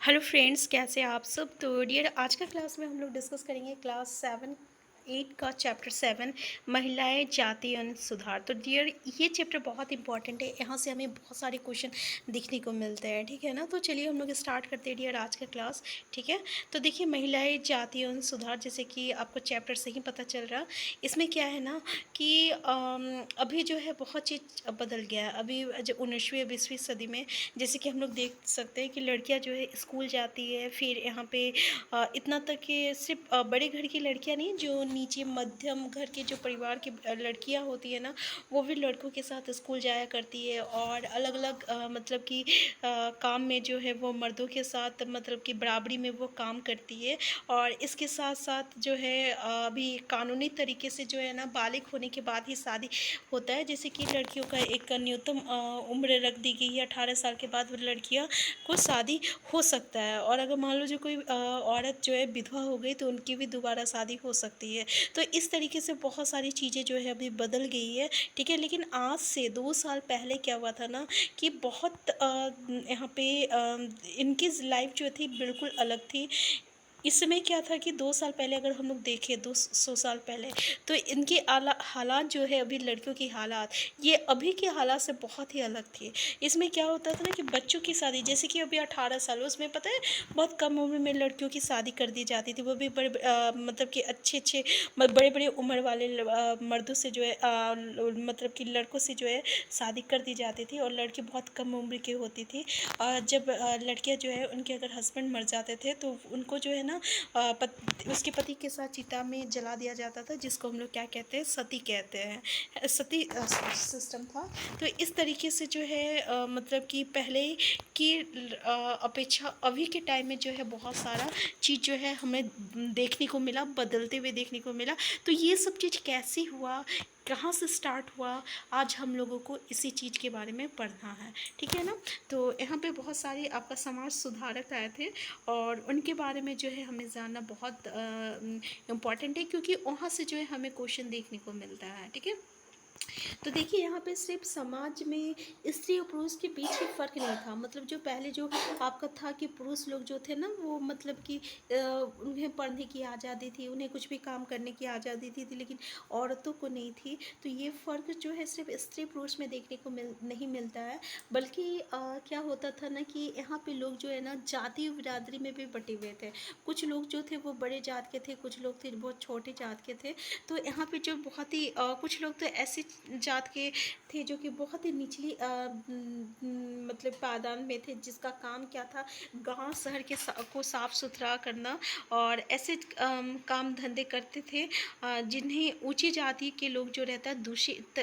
Hello friends, कैसे हैं आप सब। तो डियर, आज का क्लास में हम लोग डिस्कस करेंगे क्लास 7 8 का चैप्टर 7 महिलाएं जाति एवं सुधार। तो डियर, ये चैप्टर बहुत इंपॉर्टेंट है। यहाँ से हमें बहुत सारे क्वेश्चन देखने को मिलते हैं, ठीक है ना। तो चलिए हम लोग स्टार्ट करते हैं डियर आज का क्लास, ठीक है। तो देखिए, महिलाएं जाति एवं सुधार, जैसे कि आपको चैप्टर से ही पता चल रहा, इसमें क्या है ना कि अभी जो है बहुत चीज़ बदल गया है। अभी जो 19वीं 20वीं सदी में, जैसे कि हम लोग देख सकते हैं कि लड़कियां जो है स्कूल जाती है। फिर यहाँ पे इतना तक कि सिर्फ बड़े घर की लड़कियां नहीं, जो नीचे मध्यम घर के जो परिवार की लड़कियां होती है ना, वो भी लड़कों के साथ स्कूल जाया करती है। और अलग अलग मतलब कि काम में जो है वो मर्दों के साथ मतलब कि बराबरी में वो काम करती है। और इसके साथ साथ जो है अभी कानूनी तरीके से जो है ना, बालिग होने के बाद ही शादी होता है। जैसे कि लड़कियों का एक न्यूनतम उम्र रख दी गई है, 18 साल के बाद वो लड़कियां को शादी हो सकता है। और अगर मान लो जो कोई औरत जो है विधवा हो गई, तो उनकी भी दोबारा शादी हो सकती है। तो इस तरीके से बहुत सारी चीज़ें जो है अभी बदल गई है, ठीक है। लेकिन आज से 2 साल पहले क्या हुआ था ना कि बहुत यहाँ पे इनकी लाइफ जो थी बिल्कुल अलग थी। इस समय क्या था कि 2 साल पहले अगर हम लोग देखें, 200 साल पहले, तो इनके हालात जो है, अभी लड़कियों की हालात, ये अभी के हालात से बहुत ही अलग थे। इसमें क्या होता था ना कि बच्चों की शादी, जैसे कि अभी 18 साल, उसमें पता है बहुत कम उम्र में लड़कियों की शादी कर दी जाती थी। वो भी बड़े मतलब कि अच्छे अच्छे बड़े बड़े उम्र वाले मर्दों से जो है मतलब कि लड़कों से जो है शादी कर दी जाती थी। और लड़की बहुत कम उम्र की होती थी। और जब लड़कियां जो है, उनके अगर हस्बैंड मर जाते थे, तो उनको जो है ना उसके पति के साथ चिता में जला दिया जाता था, जिसको हम लोग क्या कहते हैं, सती कहते हैं। सती सिस्टम था। तो इस तरीके से जो है मतलब कि पहले की अपेक्षा अभी के टाइम में जो है बहुत सारा चीज़ जो है हमें देखने को मिला, बदलते हुए देखने को मिला। तो ये सब चीज़ कैसे हुआ, कहाँ से स्टार्ट हुआ, आज हम लोगों को इसी चीज़ के बारे में पढ़ना है, ठीक है ना। तो यहाँ पे बहुत सारे आपका समाज सुधारक आए थे, और उनके बारे में जो है हमें जानना बहुत इम्पॉर्टेंट है, क्योंकि वहाँ से जो है हमें क्वेश्चन देखने को मिलता है, ठीक है। तो देखिए, यहाँ पे सिर्फ समाज में स्त्री और पुरुष के बीच ही फ़र्क नहीं था। मतलब जो पहले जो आपका था कि पुरुष लोग जो थे ना, वो मतलब कि उन्हें पढ़ने की आज़ादी थी, उन्हें कुछ भी काम करने की आज़ादी थी, लेकिन औरतों को नहीं थी। तो ये फ़र्क जो है सिर्फ स्त्री पुरुष में देखने को नहीं मिलता है। बल्कि क्या होता था ना कि यहाँ पे लोग जो है ना, जाति और बिरादरी में भी बटे हुए थे। कुछ लोग जो थे वो बड़े जात के थे, कुछ लोग थे बहुत छोटे जात के थे। तो यहाँ पे जो बहुत ही कुछ लोग तो ऐसे जात के थे जो कि बहुत ही निचली मतलब पायदान में थे, जिसका काम क्या था, गांव शहर के को साफ सुथरा करना। और ऐसे काम धंधे करते थे जिन्हें ऊंची जाति के लोग जो रहता है दूषित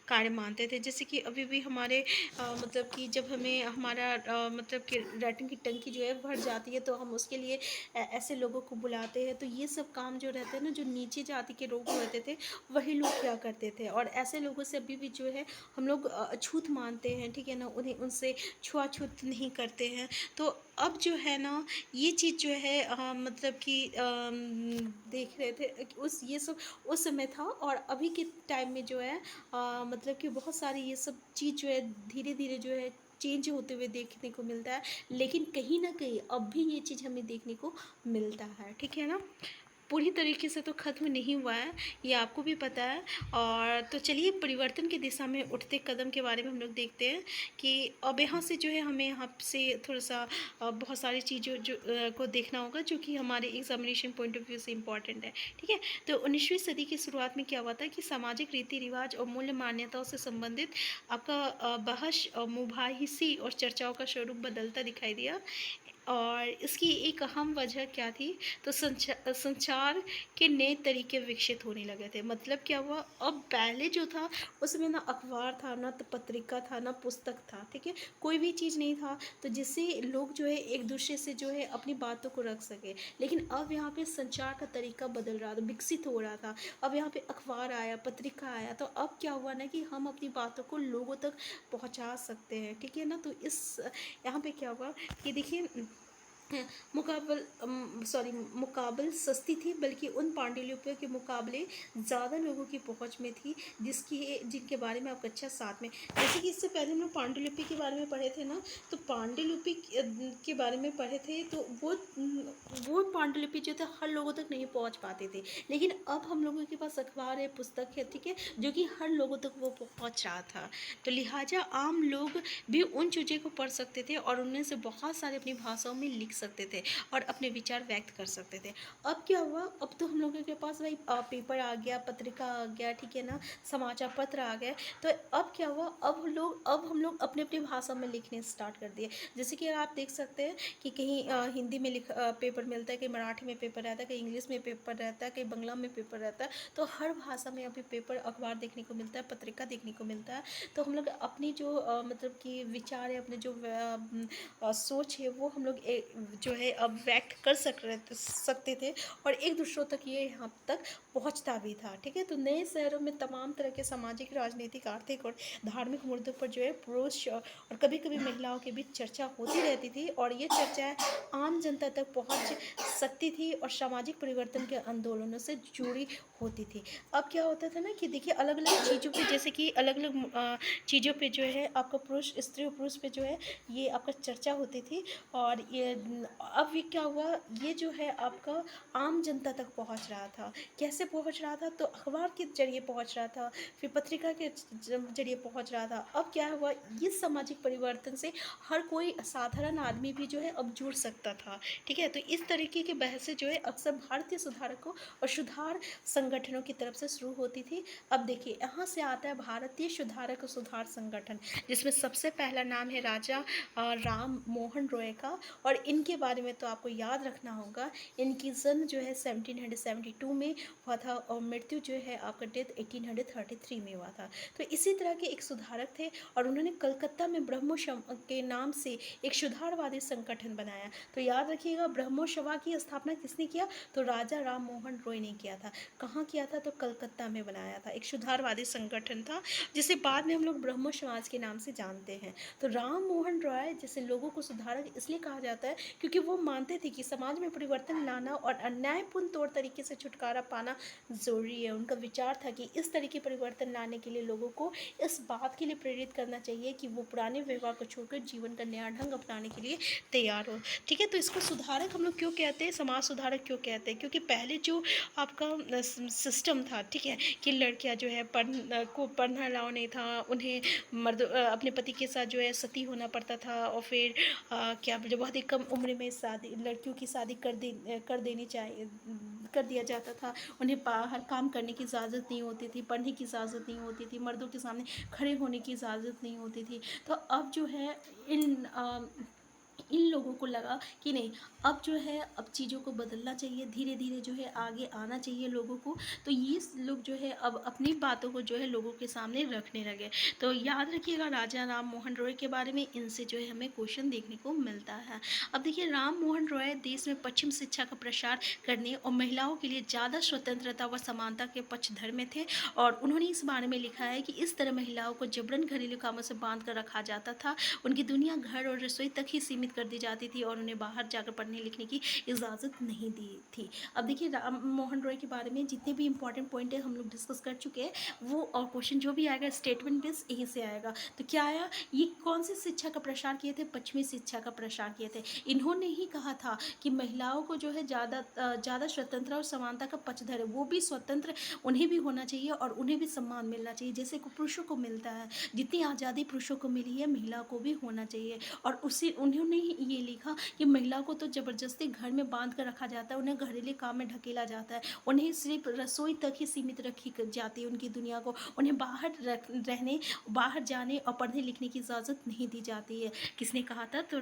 कार्य मानते थे। जैसे कि अभी भी हमारे मतलब कि जब हमें हमारा मतलब कि लैट्रिन की टंकी जो है भर जाती है, तो हम उसके लिए ऐसे लोगों को बुलाते हैं। तो ये सब काम जो रहते हैं ना, जो नीचे जाति के लोग रहते थे, वही लोग क्या करते थे। और ऐसे लोगों से अभी भी जो है हम लोग अछूत मानते हैं, ठीक है ना, उन्हें उनसे छुआछूत नहीं करते हैं। तो अब जो है ना, ये चीज़ जो है मतलब कि देख रहे थे कि उस ये सब उस समय था। और अभी के टाइम में जो है मतलब कि बहुत सारी ये सब चीज़ जो है धीरे धीरे जो है चेंज होते हुए देखने को मिलता है। लेकिन कहीं ना कहीं अब भी ये चीज़ हमें देखने को मिलता है, ठीक है ना। पूरी तरीके से तो ख़त्म नहीं हुआ है, ये आपको भी पता है। और तो चलिए, परिवर्तन की दिशा में उठते कदम के बारे में हम लोग देखते हैं कि अब यहाँ से जो है हमें यहाँ से थोड़ा सा बहुत सारी चीज़ों को देखना होगा, जो कि हमारे एग्जामिनेशन पॉइंट ऑफ व्यू से इम्पॉर्टेंट है, ठीक है। तो 19वीं सदी की शुरुआत में क्या हुआ था कि सामाजिक रीति रिवाज और मूल्य मान्यताओं से संबंधित आपका बहस और मुबाहिसी और चर्चाओं का स्वरूप बदलता दिखाई दिया। और इसकी एक अहम वजह क्या थी, तो संचार के नए तरीके विकसित होने लगे थे। मतलब क्या हुआ, अब पहले जो था उसमें ना अखबार था, ना तो पत्रिका था, ना पुस्तक था, ठीक है, कोई भी चीज़ नहीं था तो जिससे लोग जो है एक दूसरे से जो है अपनी बातों को रख सके। लेकिन अब यहाँ पे संचार का तरीका बदल रहा था, विकसित हो रहा था। अब यहाँ पे अखबार आया, पत्रिका आया, तो अब क्या हुआ ना कि हम अपनी बातों को लोगों तक पहुँचा सकते हैं, ठीक है ना। तो इस यहाँ पे क्या हुआ कि देखिए, मुकाबल सस्ती थी, बल्कि उन पांडुलिपियों के मुकाबले ज़्यादा लोगों की पहुंच में थी, जिनके बारे में आप कक्षा 7 में, जैसे कि इससे पहले हम लोग पांडुलिपि के बारे में पढ़े थे ना, तो पांडुलिपि के बारे में पढ़े थे, तो वो पांडुलिपि जो थे हर लोगों तक नहीं पहुंच पाते थे, लेकिन अब हम लोगों के पास अखबार है, पुस्तक है, ठीक है, जो कि हर लोगों तक वो पहुंच रहा था। तो लिहाजा आम लोग भी उन चीज़ों को पढ़ सकते थे और उनमें से बहुत सारे अपनी भाषाओं में लिख सकते थे और अपने विचार व्यक्त कर सकते थे। अब क्या हुआ, अब तो हम लोगों के पास भाई पेपर आ गया, पत्रिका आ गया, ठीक है ना, समाचार पत्र आ गए। तो अब क्या हुआ, अब हम लोग अपने अपनी भाषा में लिखने स्टार्ट कर दिए। जैसे कि आप देख सकते हैं कि कहीं हिंदी में पेपर मिलता है, कहीं मराठी में पेपर रहता है, कहीं इंग्लिश में पेपर रहता है, कहीं बांग्ला में पेपर रहता है। तो हर भाषा में अभी पेपर अखबार देखने को मिलता है, पत्रिका देखने को मिलता है। तो हम लोग अपनी जो मतलब कि विचार है, अपने जो सोच है, वो हम लोग जो है अब व्यक्त कर सकते थे, और एक दूसरों तक ये यहाँ तक पहुँचता भी था, ठीक है। तो नए शहरों में तमाम तरह के सामाजिक, राजनीतिक, आर्थिक और धार्मिक मुद्दों पर जो है पुरुष और कभी कभी महिलाओं के बीच चर्चा होती रहती थी, और ये चर्चाएं आम जनता तक पहुँच सकती थी और सामाजिक परिवर्तन के आंदोलनों से जुड़ी होती थी। अब क्या होता था ना कि देखिए, अलग अलग चीज़ों पे, जैसे कि अलग अलग चीज़ों पे जो है आपका पुरुष, स्त्री और पुरुष पे जो है ये आपका चर्चा होती थी, और ये अब ये क्या हुआ, ये जो है आपका आम जनता तक पहुंच रहा था। कैसे पहुंच रहा था, तो अखबार के जरिए पहुंच रहा था, फिर पत्रिका के जरिए पहुंच रहा था। अब क्या हुआ, इस सामाजिक परिवर्तन से हर कोई साधारण आदमी भी जो है अब जुड़ सकता था, ठीक है। तो इस तरीके की बहसें जो है अक्सर भारतीय सुधारकों और सुधार संगठनों की तरफ से शुरू होती थी। अब देखिए, यहाँ से आता है भारतीय सुधारक और सुधार संगठन, जिसमें सबसे पहला नाम है राजा राम मोहन रॉय का, और इनके बारे में तो आपको याद रखना होगा, इनकी जन्म जो है 1772 में हुआ था, और मृत्यु जो है आपका डेथ 1833 में हुआ था। तो इसी तरह के एक सुधारक थे, और उन्होंने कलकत्ता में ब्रह्मो के नाम से एक सुधारवादी संगठन बनाया। तो याद रखिएगा, ब्रह्मो सभा की स्थापना किसने किया, तो राजा राम मोहन रॉय ने किया था। कहाँ किया था, तो कलकत्ता में बनाया था, एक सुधारवादी संगठन था, जिसे बाद में हम लोग ब्रह्मो समाज के नाम से जानते हैं। तो राम मोहन रॉय जैसे लोगों को सुधारक इसलिए कहा जाता है, क्योंकि वो मानते थे कि समाज में परिवर्तन लाना और अन्यायपूर्ण तौर तरीके से छुटकारा पाना ज़रूरी है। उनका विचार था कि इस तरह के परिवर्तन लाने के लिए लोगों को इस बात के लिए प्रेरित करना चाहिए कि वो पुराने व्यवहार को छोड़कर जीवन का नया ढंग अपनाने के लिए तैयार हो, ठीक है। तो इसको सुधारक हम लोग क्यों कहते हैं, समाज सुधारक क्यों कहते हैं, क्योंकि पहले जो आपका सिस्टम था, ठीक है, कि लड़कियां जो है पढ़ना अलाउ नहीं था, उन्हें अपने पति के साथ जो है सती होना पड़ता था, और फिर क्या बोलते, बहुत ही कम उम्र में शादी, लड़कियों की शादी कर देनी चाहिए, कर दिया जाता था। उन्हें बाहर काम करने की इजाज़त नहीं होती थी, पढ़ने की इजाज़त नहीं होती थी, मर्दों के सामने खड़े होने की इजाज़त नहीं होती थी। तो अब जो है इन लोगों को लगा कि नहीं, अब जो है अब चीज़ों को बदलना चाहिए, धीरे धीरे जो है आगे आना चाहिए लोगों को। तो ये लोग जो है अब अपनी बातों को जो है लोगों के सामने रखने लगे। तो याद रखिएगा राजा राम मोहन रॉय के बारे में, इनसे जो है हमें क्वेश्चन देखने को मिलता है। अब देखिए, राम मोहन रॉय देश में पश्चिम शिक्षा का प्रसार करने और महिलाओं के लिए ज़्यादा स्वतंत्रता व समानता के पक्षधर में थे, और उन्होंने इस बारे में लिखा है कि इस तरह महिलाओं को जबरन घरेलू कामों से बांध कर रखा जाता था, उनकी दुनिया घर और रसोई तक ही सीमित कर दी जाती थी, और उन्हें बाहर जाकर पढ़ने लिखने की इजाज़त नहीं दी थी। अब देखिए, राम मोहन रॉय के बारे में जितने भी इंपॉर्टेंट पॉइंट है हम लोग डिस्कस कर चुके हैं, वो और क्वेश्चन जो भी आएगा स्टेटमेंट बेस यहीं से आएगा। तो क्या आया, ये कौन सी शिक्षा का प्रसार किए थे, पश्चिमी शिक्षा का प्रसार किए थे। इन्होंने ही कहा था कि महिलाओं को जो है ज़्यादा स्वतंत्रता और समानता का पक्षधर है, वो भी स्वतंत्र उन्हें भी होना चाहिए, और उन्हें भी सम्मान मिलना चाहिए जैसे पुरुषों को मिलता है। जितनी आज़ादी पुरुषों को मिली है, महिला को भी होना चाहिए। और उन्होंने ही ये लिखा कि महिला को तो ज़बरदस्ती घर में बांध कर रखा जाता है, उन्हें घरेलू काम में ढकेला जाता है, उन्हें सिर्फ रसोई तक ही सीमित रखी जाती है उनकी दुनिया को, उन्हें बाहर जाने और पढ़ने लिखने की इजाज़त नहीं दी जाती है। किसने कहा था, तो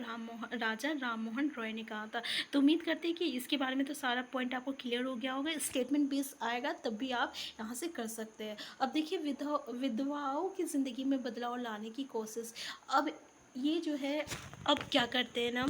राजा राम मोहन रॉय ने कहा था। तो उम्मीद करते हैं कि इसके बारे में तो सारा पॉइंट आपको क्लियर हो गया होगा। स्टेटमेंट बेस आएगा तब भी आप यहाँ से कर सकते हैं। अब देखिए, विधवाओं की ज़िंदगी में बदलाव लाने की कोशिश। अब ये जो है, अब क्या करते हैं ना,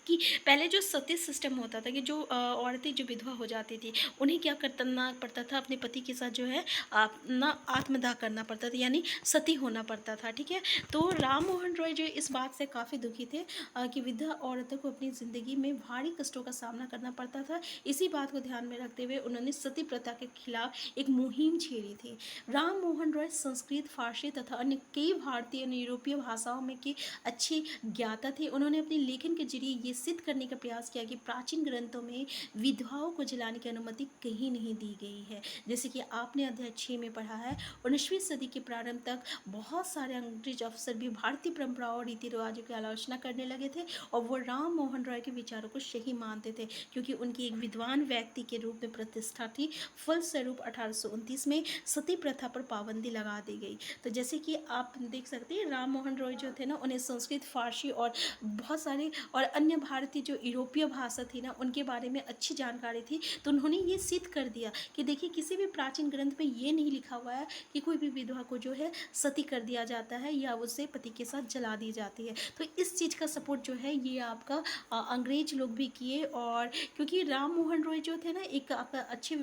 कि पहले जो सती सिस्टम होता था कि जो औरतें जो विधवा हो जाती थी, उन्हें क्या करना पड़ता था, अपने पति के साथ जो है अपना आत्मदाह करना पड़ता था, यानी सती होना पड़ता था। ठीक है, तो राम मोहन रॉय जो इस बात से काफ़ी दुखी थे कि विधवा औरतों को अपनी ज़िंदगी में भारी कष्टों का सामना करना पड़ता था। इसी बात को ध्यान में रखते हुए उन्होंने सती प्रथा के खिलाफ एक मुहिम छेड़ी थी। राम मोहन रॉय संस्कृत, फारसी तथा अन्य कई भारतीय और यूरोपीय भाषाओं में की अच्छी ज्ञाता थे। उन्होंने अपने लेखन के जरिए ये सिद्ध करने का प्रयास किया कि प्राचीन ग्रंथों में विधवाओं को जलाने की अनुमति कहीं नहीं दी गई है। जैसे कि आपने अध्याय 6 में पढ़ा है, 19वीं सदी के प्रारंभ तक बहुत सारे अंग्रेज अफसर भी भारतीय परंपराओं और रीति रिवाजों की आलोचना करने लगे थे और वो राम मोहन रॉय के विचारों को सही मानते थे, क्योंकि उनकी एक विद्वान व्यक्ति के रूप में प्रतिष्ठा थी। फलस्वरूप 1829 में सती प्रथा पर पाबंदी लगा दी गई। तो जैसे कि आप देख सकते हैं, राम मोहन रॉय जो थे ना, उन्हें संस्कृत, फारसी और बहुत सारे और अन्य भारतीय जो यूरोपीय भाषा थी ना, उनके बारे में अच्छी जानकारी थी। तो उन्होंने ये सिद्ध कर दिया कि देखिए, किसी भी प्राचीन ग्रंथ में ये नहीं लिखा हुआ है कि कोई भी विधवा को जो है सती कर दिया जाता है या उसे पति के साथ जला दी जाती है। तो इस चीज़ का सपोर्ट जो है ये आपका अंग्रेज लोग भी किए, और क्योंकि राम मोहन रॉय जो थे ना, एक आपका अच्छे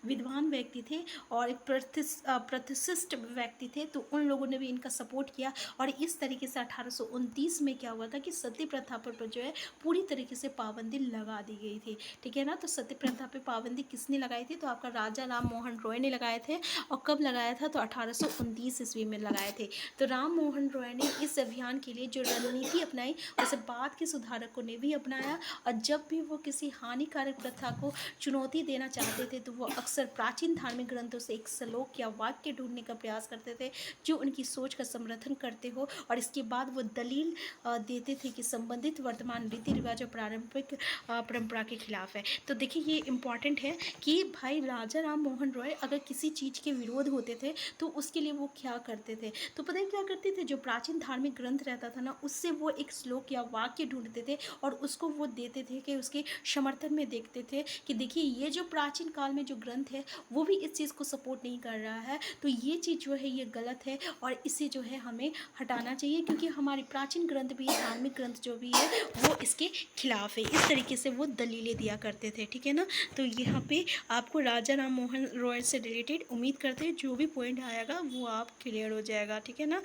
विद्वान व्यक्ति थे और एक प्रतिष्ठित व्यक्ति थे, तो उन लोगों ने भी इनका सपोर्ट किया। और इस तरीके से 1829 में क्या हुआ था कि सती प्रथा पर जो है पूरी तरीके से पाबंदी लगा दी गई थी। ठीक है ना, तो सती प्रथा पर पाबंदी किसने लगाई थी? तो आपका राजा राम मोहन रॉय ने लगाए थे। और कब लगाया था? तो 1829 ईस्वी में लगाए थे। तो राम मोहन रॉय ने इस अभियान के लिए जो रणनीति अपनाई, उसे बाद के सुधारकों ने भी अपनाया। और जब भी वो किसी हानिकारक प्रथा को चुनौती देना चाहते थे, तो वो अक्सर प्राचीन धार्मिक ग्रंथों से एक श्लोक या वाक्य ढूंढने का प्रयास करते थे जो उनकी सोच का समर्थन करते हो, और इसके बाद वो दलील देते थे कि संबंधित वर्तमान रीति रिवाज और पारंपरिक परंपरा के खिलाफ है। तो देखिए, ये इम्पॉर्टेंट है कि भाई राजा राम मोहन रॉय अगर किसी चीज़ के विरोध होते थे तो उसके लिए वो क्या करते थे? तो पता है क्या करते थे? जो प्राचीन धार्मिक ग्रंथ रहता था ना, उससे वो एक श्लोक या वाक्य ढूंढते थे और उसको वो देते थे कि उसके समर्थन में देखते थे कि देखिए, ये जो प्राचीन काल में जो ग्रंथ है वो भी इस चीज़ को सपोर्ट नहीं कर रहा है, तो ये चीज़ जो है ये गलत है और इसे जो है हमें हटाना चाहिए, क्योंकि हमारे प्राचीन ग्रंथ भी, धार्मिक ग्रंथ जो भी है, वो इसके खिलाफ है। इस तरीके से वो दलीलें दिया करते थे। ठीक है ना, तो यहाँ पे आपको राजा राम मोहन रॉय से रिलेटेड उम्मीद करते हैं जो भी पॉइंट आएगा वो आप क्लियर हो जाएगा। ठीक है ना,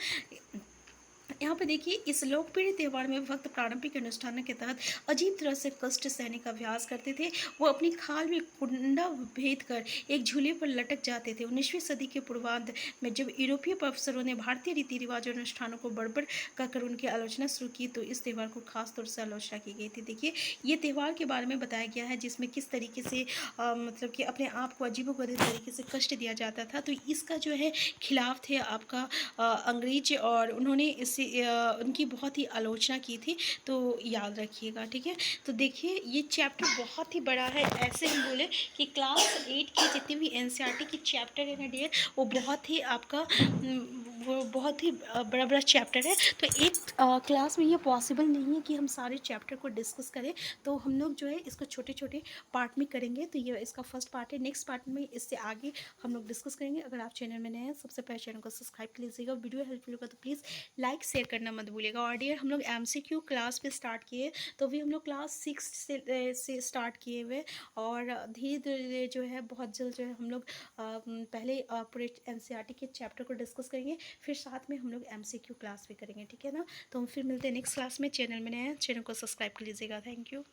यहाँ पे देखिए, इस लोकप्रिय त्यौहार में भक्त पारंपरिक अनुष्ठानों के तहत अजीब तरह से कष्ट सहने का अभ्यास करते थे। वो अपनी खाल में कुंडा भेद कर एक झूले पर लटक जाते थे। 19वीं सदी के पूर्वार्ध में जब यूरोपीय अफसरों ने भारतीय रीति रिवाज और अनुष्ठानों को बड़बड़ कर उनकी आलोचना शुरू की, तो इस त्यौहार को खास तौर से आलोचना की गई थी। देखिए, ये त्यौहार के बारे में बताया गया है जिसमें किस तरीके से मतलब कि अपने आप को अजीबोगरीब तरीके से कष्ट दिया जाता था। तो इसका जो है खिलाफ थे आपका अंग्रेज, और उन्होंने इसे उनकी बहुत ही आलोचना की थी, तो याद रखिएगा। ठीक है, तो देखिए, ये चैप्टर बहुत ही बड़ा है। ऐसे हम बोले कि क्लास 8 की जितनी भी एनसीईआरटी की चैप्टर है ना डियर, वो बहुत ही आपका वो बहुत ही बड़ा बड़ा चैप्टर है। तो एक क्लास में ये पॉसिबल नहीं है कि हम सारे चैप्टर को डिस्कस करें, तो हम लोग जो है इसको छोटे छोटे पार्ट में करेंगे। तो ये इसका फर्स्ट पार्ट है। नेक्स्ट पार्ट में इससे आगे हम लोग डिस्कस करेंगे। अगर आप चैनल में नए हैं, सबसे पहले चैनल को सब्सक्राइब कर लीजिएगा। वीडियो हेल्पफुल होगा तो प्लीज़ लाइक शेयर करना मत भूलिएगा। और डियर, हम लोग एमसीक्यू क्लास पे स्टार्ट किए, तो अभी हम लोग क्लास 6 से स्टार्ट किए हुए, और धीरे धीरे जो है बहुत जल्द जो है हम लोग पहले पूरे एनसीईआरटी के चैप्टर को डिस्कस करेंगे, फिर साथ में हम लोग एमसीक्यू क्लास भी करेंगे। ठीक है ना, तो हम फिर मिलते हैं नेक्स्ट क्लास में। चैनल में नए हैं, चैनल को सब्सक्राइब कर लीजिएगा। Thank you.